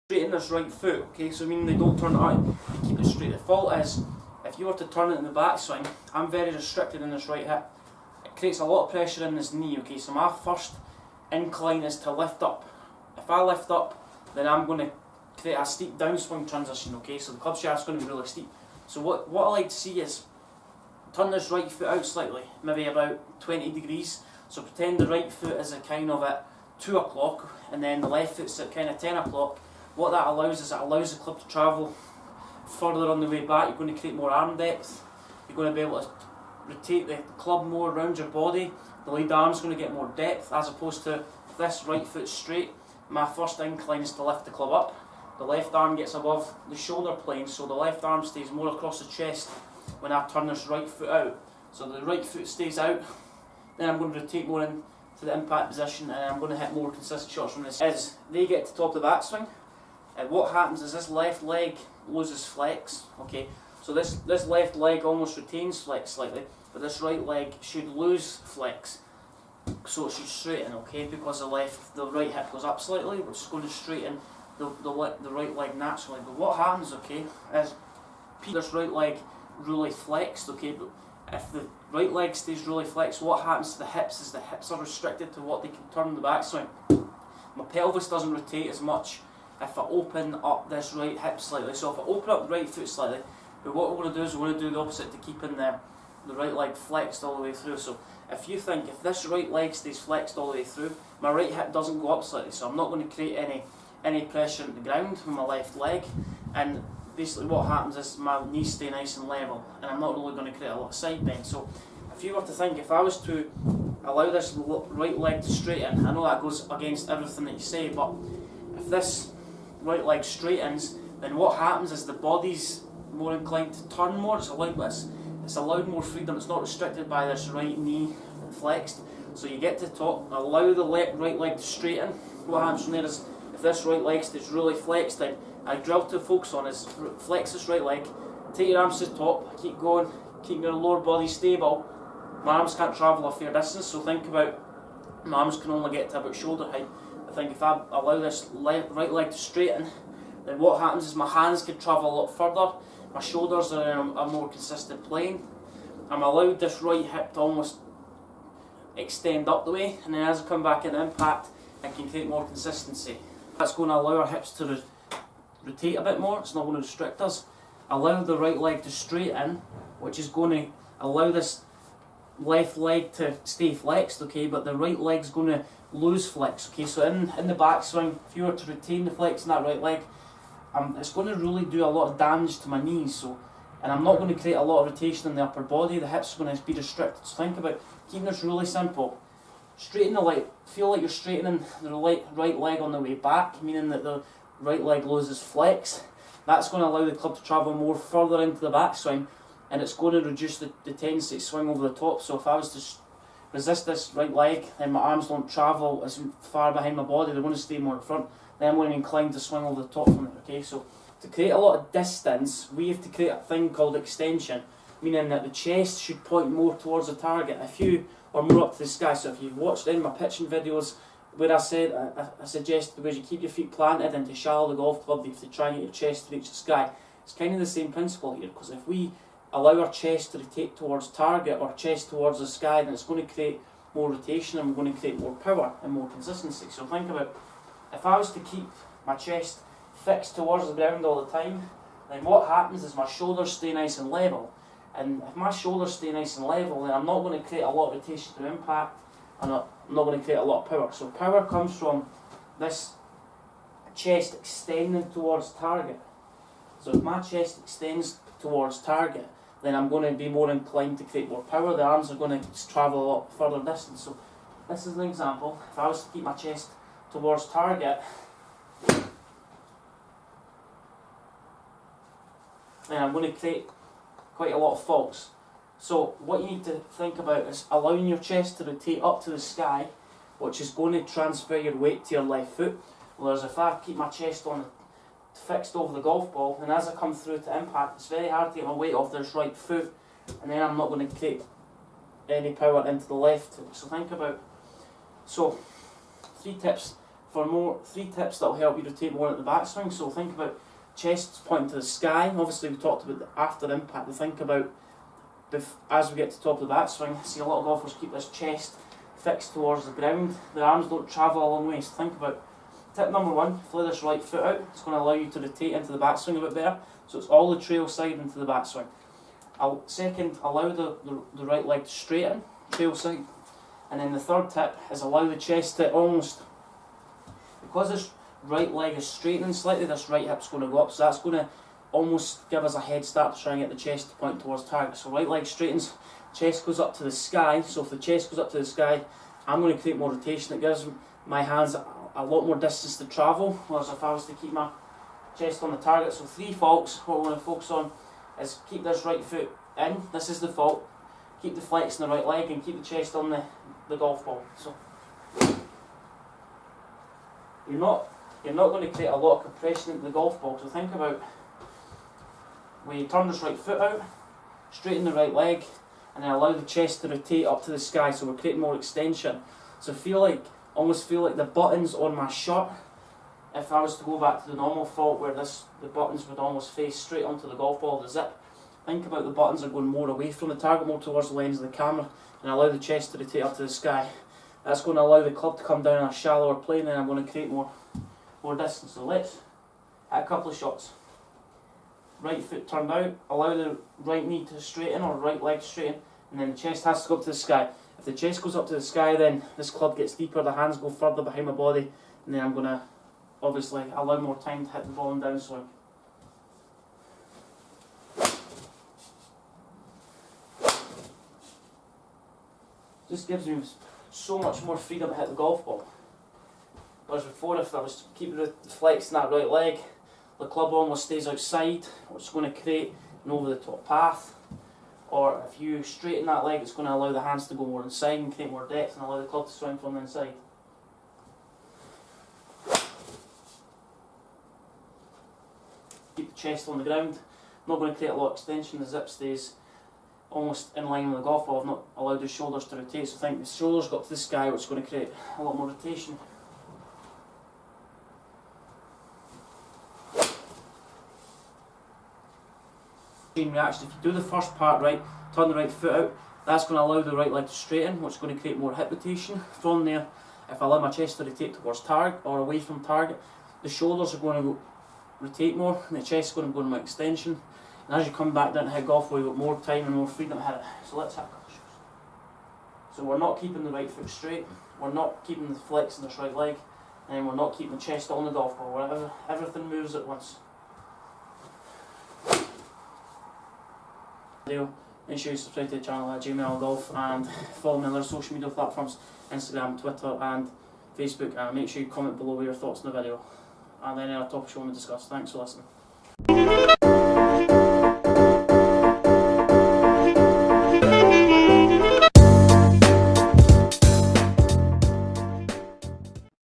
straighten this right foot, okay, so meaning they don't turn it out, keep it straight. The fault is, if you were to turn it in the backswing, I'm very restricted in this right hip. It creates a lot of pressure in this knee, okay, so my first incline is to lift up. If I lift up, then I'm going to create a steep downswing transition, okay, so the club shaft's going to be really steep. So what I like to see is, turn this right foot out slightly, maybe about 20 degrees, so pretend the right foot is a kind of at 2 o'clock, and then the left foot's at kind of 10 o'clock. What that allows is it allows the club to travel further on the way back. You're going to create more arm depth. You're going to be able to rotate the club more around your body. The lead arm's going to get more depth, as opposed to if this right foot's straight, my first incline is to lift the club up. The left arm gets above the shoulder plane, so the left arm stays more across the chest when I turn this right foot out. So the right foot stays out, then I'm going to rotate more into the impact position, and I'm going to hit more consistent shots from this. As they get to top of the backswing, and what happens is this left leg loses flex, okay, so this left leg almost retains flex slightly, but this right leg should lose flex, so it should straighten, okay, because the right hip goes up slightly, which is going to straighten the right leg naturally. But what happens, okay, is this right leg really flexed, okay, but if the right leg stays really flexed, what happens to the hips is the hips are restricted to what they can turn in the backswing. My pelvis doesn't rotate as much if I open up this right hip slightly. So if I open up the right foot slightly, but what we're going to do is we're going to do the opposite to keeping the right leg flexed all the way through. So if you think, if this right leg stays flexed all the way through, my right hip doesn't go up slightly, so I'm not going to create any pressure at the ground with my left leg, and basically what happens is my knees stay nice and level, and I'm not really going to create a lot of side bend. So if you were to think, if I was to allow this right leg to straighten, I know that goes against everything that you say, but if this right leg straightens, then what happens is the body's more inclined to turn more. It's allowed more freedom. It's not restricted by this right knee flexed. So you get to top, allow the right leg to straighten. What happens from there is, if this right leg stays really flexed, then I drill to focus on is flex this right leg, take your arms to the top, keep going, keep your lower body stable. My arms can't travel a fair distance, so think about, my arms can only get to about shoulder height. I think if I allow this right leg to straighten, then what happens is my hands can travel a lot further, my shoulders are in a more consistent plane. I'm allowed this right hip to almost extend up the way, and then as I come back in impact, I can create more consistency. That's going to allow our hips to rotate a bit more, it's not going to restrict us. Allow the right leg to straighten, which is going to allow this left leg to stay flexed, okay, but the right leg's going to lose flex, okay. So in the backswing, if you were to retain the flex in that right leg, it's going to really do a lot of damage to my knees. So, and I'm not going to create a lot of rotation in the upper body. The hips are going to be restricted. So think about keeping this really simple. Straighten the leg. Feel like you're straightening the right leg on the way back, meaning that the right leg loses flex. That's going to allow the club to travel more further into the backswing, and it's going to reduce the tendency to swing over the top. So if I was to resist this right leg, then my arms don't travel as far behind my body, they're going to stay more in front, then I'm going to be inclined to swing over the top from it, okay? So to create a lot of distance, we have to create a thing called extension, meaning that the chest should point more towards the target. If you are more up to the sky, so if you've watched any of my pitching videos where I said, I suggest the way you keep your feet planted and to shallow the golf club, you have to try and get your chest to reach the sky. It's kind of the same principle here, because if we allow our chest to rotate towards target or chest towards the sky, then it's going to create more rotation and we're going to create more power and more consistency. So think about, if I was to keep my chest fixed towards the ground all the time, then what happens is my shoulders stay nice and level. And if my shoulders stay nice and level, then I'm not going to create a lot of rotation through impact, and I'm not going to create a lot of power. So power comes from this chest extending towards target. So if my chest extends towards target, then I'm going to be more inclined to create more power. The arms are going to travel a lot further distance. So this is an example. If I was to keep my chest towards target, then I'm going to create quite a lot of faults. So what you need to think about is allowing your chest to rotate up to the sky, which is going to transfer your weight to your left foot. Whereas if I keep my chest fixed over the golf ball, and as I come through to impact, it's very hard to get my weight off this right foot, and then I'm not going to create any power into the left foot. So think about, so 3 tips. for more 3 tips that will help you rotate more at the backswing. So think about chest pointing to the sky. Obviously we talked about the after impact. Think about as we get to the top of the backswing, see a lot of golfers keep this chest fixed towards the ground. The arms don't travel a long way. So think about tip number 1, fly this right foot out. It's going to allow you to rotate into the backswing a bit better. So it's all the trail side into the backswing. Second, allow the right leg to straighten, trail side. And then the third tip is allow the chest to almost, because this right leg is straightening slightly, this right hip's going to go up, so that's going to almost give us a head start to try and get the chest to point towards target. So right leg straightens, chest goes up to the sky. So if the chest goes up to the sky, I'm going to create more rotation. It gives my hands a lot more distance to travel, whereas if I was to keep my chest on the target. So 3 faults, what we're going to focus on is keep this right foot in, this is the fault, keep the flex in the right leg and keep the chest on the golf ball. So you're not going to create a lot of compression into the golf ball. So think about when you turn this right foot out, straighten the right leg, and then allow the chest to rotate up to the sky, so we're creating more extension. So almost feel like the buttons on my shirt, if I was to go back to the normal fault where the buttons would almost face straight onto the golf ball, the zip, think about the buttons are going more away from the target, more towards the lens of the camera, and allow the chest to rotate up to the sky. That's going to allow the club to come down in a shallower plane, and I'm going to create more distance. So let's hit a couple of shots. Right foot turned out, allow the right knee to straighten or right leg to straighten, and then the chest has to go up to the sky. If the chest goes up to the sky, then this club gets deeper, the hands go further behind my body, and then I'm going to obviously allow more time to hit the ball in downswing. Just gives me so much more freedom to hit the golf ball. Whereas before, if I was keeping flexing that right leg, the club almost stays outside, which is going to create an over the top path. Or if you straighten that leg, it's going to allow the hands to go more inside and create more depth and allow the club to swing from the inside. Keep the chest on the ground. Not going to create a lot of extension, the zip stays almost in line with the golf ball. I've not allowed the shoulders to rotate, so I think the shoulders got to the sky, which is going to create a lot more rotation. Chain reaction. If you do the first part right, turn the right foot out, that's going to allow the right leg to straighten, which is going to create more hip rotation. From there, if I allow my chest to rotate towards target or away from target, the shoulders are going to rotate more and the chest is going to go in my extension. And as you come back down to hit golf, we've got more time and more freedom to hit it. So let's hit a couple shots. So we're not keeping the right foot straight, we're not keeping the flex in this right leg, and we're not keeping the chest on the golf ball. Everything moves at once. Make sure you subscribe to the channel at JML Golf and follow me on other social media platforms, Instagram, Twitter and Facebook, and make sure you comment below your thoughts on the video and any other topics you want to discuss. Thanks for listening.